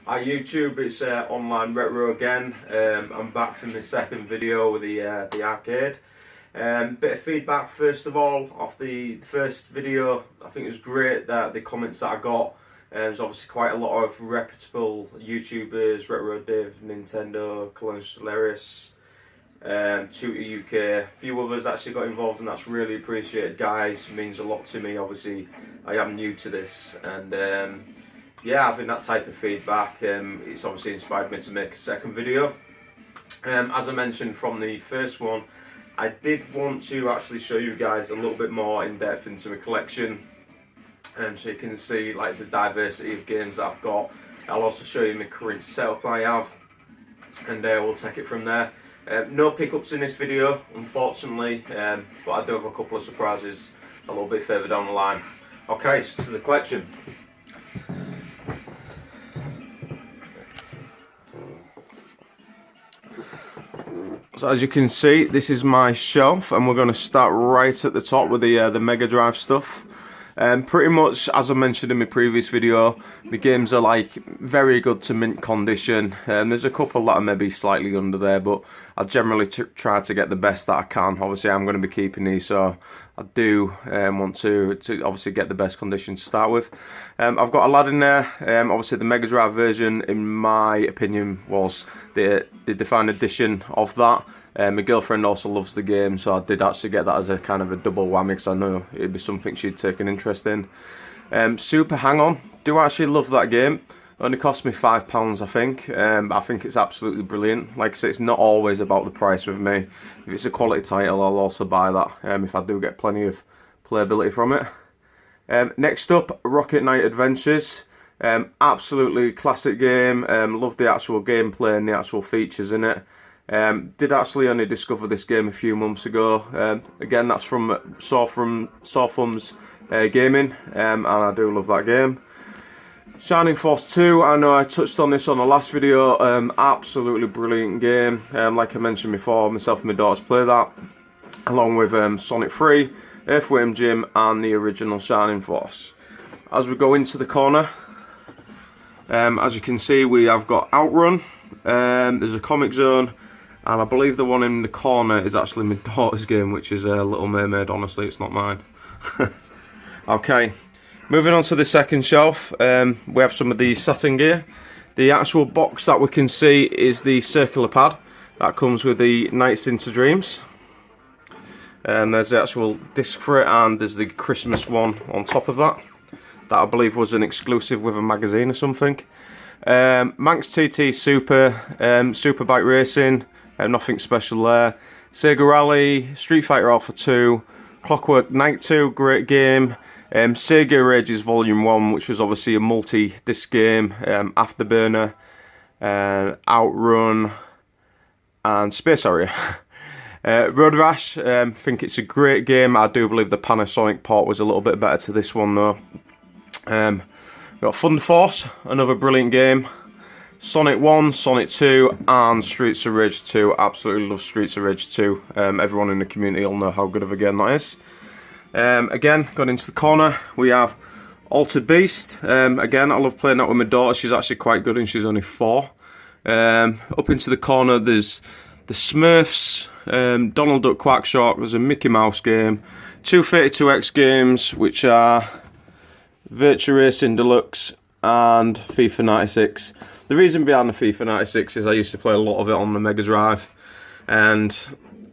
Hi YouTube, it's OnlineRetro again. I'm back from the second video with the arcade. Bit of feedback first of all off the first video. I think it was great that the comments that I got. There's obviously quite a lot of reputable YouTubers, Retro Div, Nintendo, Colonus Hilarious, Tutor UK, a few others actually got involved, and that's really appreciated, guys. It means a lot to me. Obviously I am new to this, and yeah, having that type of feedback, it's obviously inspired me to make a second video. As I mentioned from the first one, I did want to actually show you guys a little bit more in depth into my collection, so you can see like the diversity of games that I've got. I'll also show you my current setup I have, and we'll take it from there. No pickups in this video, unfortunately, but I do have a couple of surprises a little bit further down the line. Okay, so to the collection. So as you can see, this is my shelf, and we're going to start right at the top with the Mega Drive stuff. Pretty much, as I mentioned in my previous video, the games are like very good to mint condition. There's a couple that are maybe slightly under there, but I generally try to get the best that I can. Obviously, I'm going to be keeping these, so I do want to obviously get the best condition to start with. I've got a lad in there. Obviously, the Mega Drive version, in my opinion, was the defined edition of that. My girlfriend also loves the game, so I did actually get that as a kind of a double whammy, because I know it'd be something she'd take an interest in. Super Hang On, do actually love that game. Only cost me £5, I think. I think it's absolutely brilliant. Like I say, it's not always about the price with me. If it's a quality title, I'll also buy that if I do get plenty of playability from it. Next up, Rocket Knight Adventures. Absolutely classic game. Love the actual gameplay and the actual features in it. Did actually only discover this game a few months ago. Again, that's from Sawthumbs Gaming, and I do love that game. Shining Force 2, I know I touched on this on the last video. Absolutely brilliant game. Like I mentioned before, myself and my daughters play that, along with Sonic 3, Earthworm Jim, and the original Shining Force. As we go into the corner, as you can see, we have got Outrun. There's a Comic Zone, and I believe the one in the corner is actually my daughter's game, which is Little Mermaid. Honestly, it's not mine. Okay, moving on to the second shelf, we have some of the Saturn gear. The actual box that we can see is the circular pad that comes with the Nights into Dreams. There's the actual disc for it, and there's the Christmas one on top of that. That I believe was an exclusive with a magazine or something. Manx TT Super, Super Bike Racing, nothing special there. Sega Rally, Street Fighter Alpha 2, Clockwork Knight 2, great game. Sega Rages Volume 1, which was obviously a multi-disc game. Afterburner, Outrun, and Space Harrier. Road Rash, think it's a great game. I do believe the Panasonic port was a little bit better to this one though. Got Thunder Force, another brilliant game. Sonic 1, Sonic 2, and Streets of Rage 2. Absolutely love Streets of Rage 2. Everyone in the community will know how good of a game that is. Again, got into the corner, we have Altered Beast. Again, I love playing that with my daughter. She's actually quite good, and she's only 4. Up into the corner, there's the Smurfs, Donald Duck Quackshark. There's a Mickey Mouse game. 232X games, which are Virtua Racing Deluxe and FIFA 96. The reason behind the FIFA 96 is I used to play a lot of it on the Mega Drive, and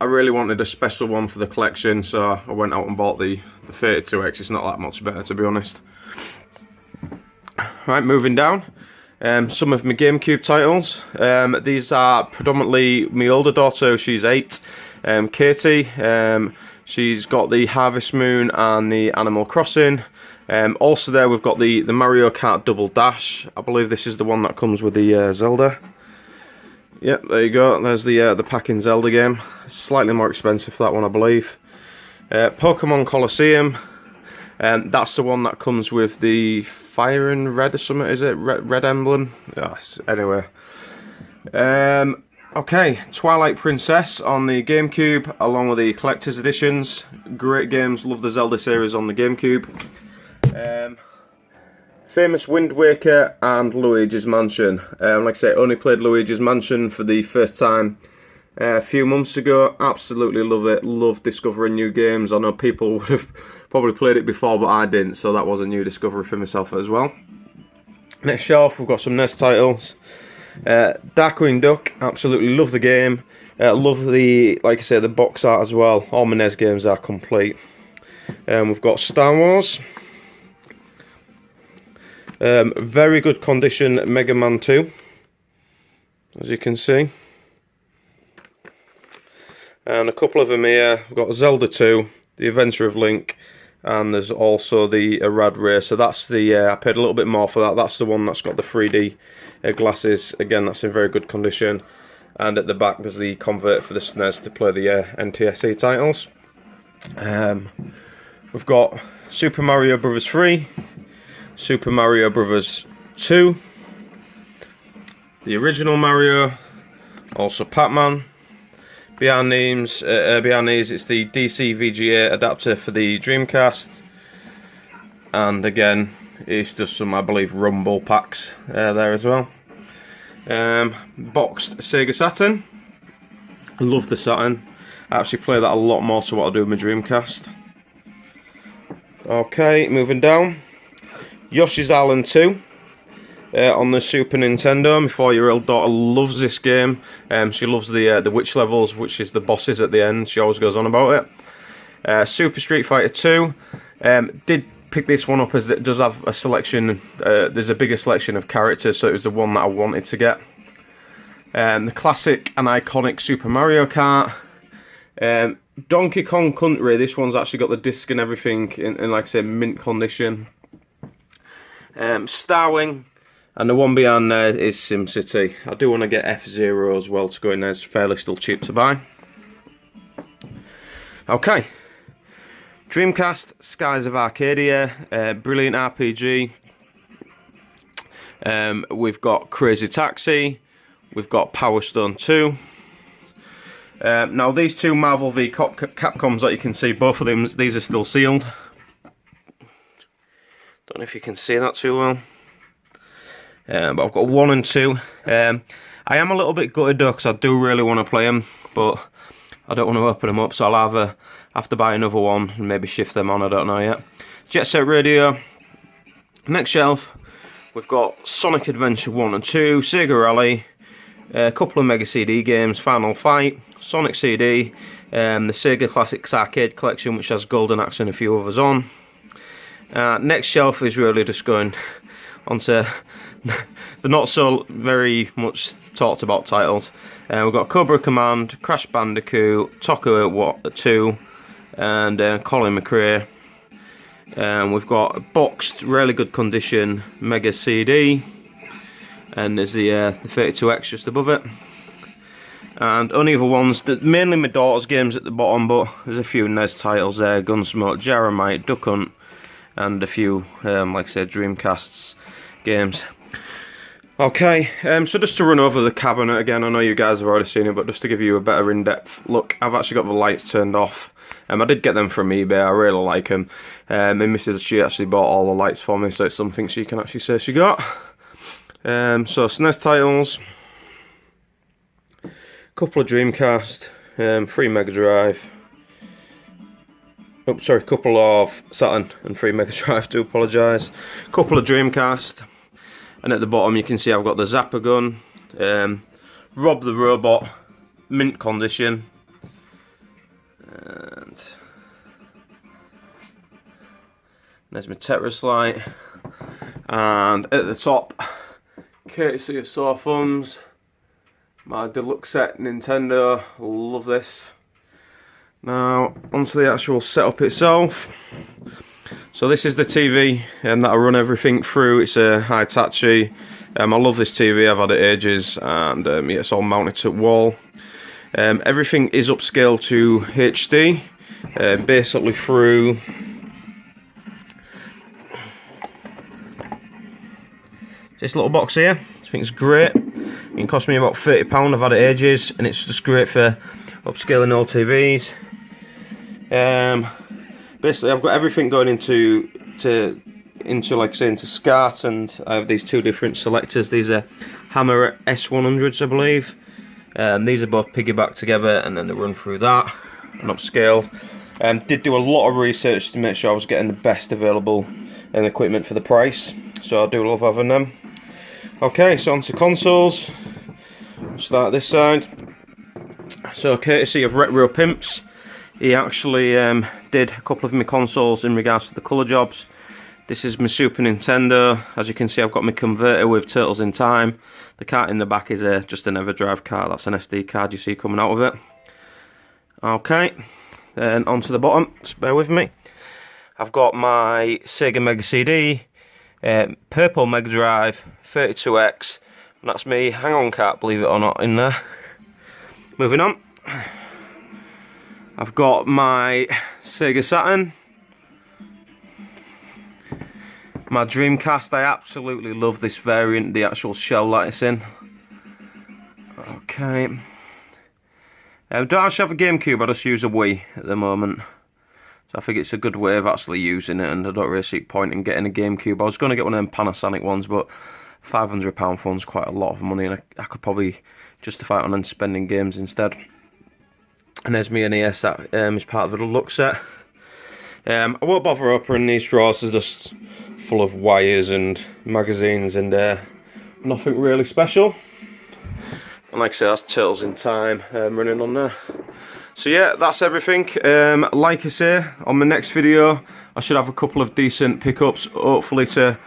I really wanted a special one for the collection, so I went out and bought the 32X. It's not that much better, to be honest. Right, moving down, some of my GameCube titles. These are predominantly my older daughter, she's 8, Katie. She's got the Harvest Moon and the Animal Crossing. Also there we've got the Mario Kart Double Dash. I believe this is the one that comes with the Zelda. Yep, there you go. There's the pack-in Zelda game. Slightly more expensive for that one, I believe. Pokemon Colosseum. That's the one that comes with the Fire and Red or something, is it? Red Emblem? Yes, anyway. Okay, Twilight Princess on the GameCube, along with the Collector's Editions. Great games, love the Zelda series on the GameCube. famous Wind Waker and Luigi's Mansion. Like I say, only played Luigi's Mansion for the first time a few months ago. Absolutely love it. Love discovering new games. I know people would have probably played it before, but I didn't, so that was a new discovery for myself as well. Next shelf, we've got some NES titles. Darkwing Duck, absolutely love the game. Love the, like I say, the box art as well. All my NES games are complete. We've got Star Wars. Very good condition Mega Man 2, as you can see. And a couple of them here. We've got Zelda 2, The Adventure of Link, and there's also the Rad Racer. That's the, I paid a little bit more for that. That's the one that's got the 3D glasses. Again, that's in very good condition. And at the back there's the convert for the SNES to play the NTSC titles. We've got Super Mario Bros. 3, Super Mario Bros. 2, the original Mario, also Pac-Man. Behind these, it's the DC VGA adapter for the Dreamcast. And again, it's just some, I believe, Rumble packs there as well. Boxed Sega Saturn. Love the Saturn. I actually play that a lot more to what I do with my Dreamcast. Okay, moving down. Yoshi's Island 2 on the Super Nintendo. My 4-year-old daughter loves this game. She loves the witch levels, which is the bosses at the end. She always goes on about it. Super Street Fighter 2. Did pick this one up as it does have a selection. There's a bigger selection of characters, so it was the one that I wanted to get. The classic and iconic Super Mario Kart. Donkey Kong Country. This one's actually got the disc and everything in like I say, mint condition. Starwing, and the one behind there is SimCity. I do want to get F-Zero as well to go in there. It's fairly still cheap to buy. Okay, Dreamcast, Skies of Arcadia, brilliant RPG. We've got Crazy Taxi, we've got Power Stone 2. Now these two Marvel v Capcoms that you can see, both of them, these are still sealed. Don't know if you can see that too well. But I've got 1 and 2. I am a little bit gutted though, because I do really want to play them, but I don't want to open them up, so I'll either have to buy another one and maybe shift them on, I don't know yet. Jet Set Radio. Next shelf, we've got Sonic Adventure 1 and 2, Sega Rally, a couple of Mega CD games, Final Fight, Sonic CD, the Sega Classics Arcade Collection, which has Golden Axe and a few others on. Next shelf is really just going onto the not so very much talked about titles. We've got Cobra Command, Crash Bandicoot, Toko 2, and Colin McRae. We've got boxed, really good condition Mega CD, and there's the 32X just above it. And only other ones, mainly my daughter's games at the bottom, but there's a few NES titles there: Gunsmoke, Jaromite, Duck Hunt, and a few, like I said, Dreamcasts games. Okay, so just to run over the cabinet again, I know you guys have already seen it, but just to give you a better in-depth look, I've actually got the lights turned off. I did get them from eBay, I really like them. My missus, she actually bought all the lights for me, so it's something she can actually say she got. So SNES titles, couple of Dreamcast, 3 Mega Drive. Oh, sorry, couple of Saturn and 3 Mega Drive, do apologise. Couple of Dreamcast, and at the bottom you can see I've got the Zapper gun, Rob the Robot, mint condition, and there's my Tetris light, and at the top, courtesy of Sore Thumbs, my deluxe set Nintendo. Love this. Now onto the actual setup itself. So this is the TV that I run everything through. It's a Hitachi. I love this TV, I've had it ages, and yeah, it's all mounted to the wall. Everything is upscaled to HD, basically through this little box here. I think it's great. It cost me about £30, I've had it ages, and it's just great for upscaling old TVs. Basically I've got everything going into into, like I say, into SCART, and I have these two different selectors. These are Hammer S100s, I believe. These are both piggybacked together, and then they run through that and upscaled. Did do a lot of research to make sure I was getting the best available equipment for the price, so I do love having them. Okay, so onto consoles. We'll start this side. So courtesy of Retro Pimps, he actually did a couple of my consoles in regards to the colour jobs. This is my Super Nintendo. As you can see, I've got my converter with Turtles in Time. The cart in the back is just an EverDrive card. That's an SD card you see coming out of it. Okay, then onto the bottom, just bear with me. I've got my Sega Mega CD, purple Mega Drive, 32X, and that's me hang-on cart, believe it or not, in there. Moving on, I've got my Sega Saturn, my Dreamcast. I absolutely love this variant, the actual shell that it's in. Okay, don't actually have a GameCube, I just use a Wii at the moment. So I think it's a good way of actually using it, and I don't really see the point in getting a GameCube. I was going to get one of them Panasonic ones, but £500 funds quite a lot of money, and I could probably justify it on spending games instead. And there's my NES, that is part of the deluxe set. I won't bother opening these drawers, they're just full of wires and magazines and nothing really special. And like I say, that's Turtles in Time running on there. So yeah, that's everything. Like I say, on my next video, I should have a couple of decent pickups, hopefully to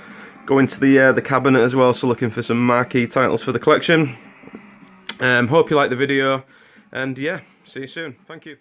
go into the cabinet as well, so looking for some marquee titles for the collection. Hope you liked the video, and yeah, see you soon. Thank you.